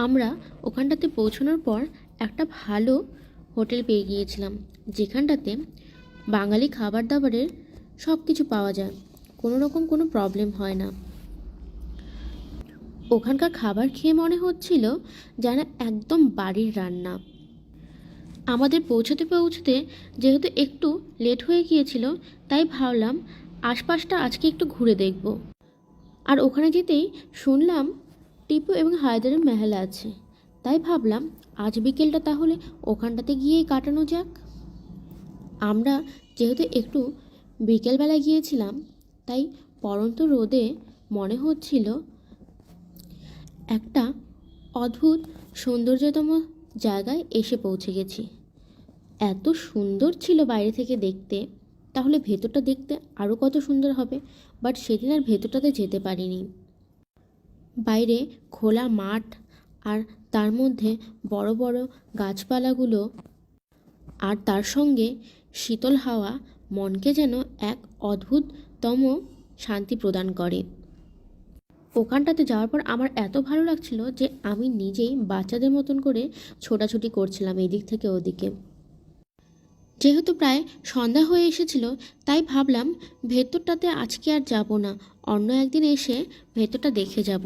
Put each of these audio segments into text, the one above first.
আমরা ওখানটাতে পৌঁছানোর পর একটা ভালো হোটেল পেয়ে গিয়েছিলাম, যেখানটাতে বাঙালি খাবার দাবারের সব কিছু পাওয়া যায়, কোনো রকম কোনো প্রবলেম হয় না। ওখানকার খাবার খেয়ে মনে হচ্ছিল যেন একদম বাড়ির রান্না। আমাদের পৌঁছতে পৌঁছতে যেহেতু একটু লেট হয়ে গিয়েছিল, তাই ভাবলাম আশপাশটা আজকে একটু ঘুরে দেখব। আর ওখানে যেতেই শুনলাম টিপু এবং হায়দারের মেহেল আছে, তাই ভাবলাম আজ বিকেলটা তাহলে ওখানটাতে গিয়েই কাটানো যাক। আমরা যেহেতু একটু বিকেলবেলা গিয়েছিলাম, তাই পড়ন্ত রোদে মনে হচ্ছিল একটা অদ্ভুত সৌন্দর্যতম জায়গায় এসে পৌঁছে গেছি। এত সুন্দর ছিল বাইরে থেকে দেখতে, তাহলে ভেতরটা দেখতে আরও কত সুন্দর হবে। বাট সেদিন আর ভেতরটাতে যেতে পারিনি। বাইরে খোলা মাঠ, আর তার মধ্যে বড় বড় গাছপালাগুলো, আর তার সঙ্গে শীতল হাওয়া মনকে যেন এক অদ্ভুততম শান্তি প্রদান করে। ওখানটাতে যাওয়ার পর আমার এত ভালো লাগছিল যে আমি নিজেই বাচ্চাদের মতন করে ছোটাছুটি করছিলাম এদিক থেকে ওদিকে। যেহেতু প্রায় সন্ধ্যা হয়ে এসেছিল, তাই ভাবলাম ভেতরটাতে আজকে আর যাব না, অন্য একদিন এসে ভেতরটা দেখে যাব।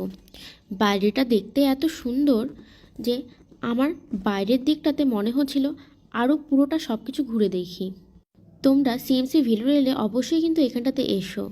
বাইরেটা দেখতে এত সুন্দর যে আমার বাইরের দিকটাতে মনে হচ্ছিল আরও পুরোটা সব কিছু ঘুরে দেখি। তোমরা সিএমসি ভিলোর এলে অবশ্যই কিন্তু এখানটাতে এসো।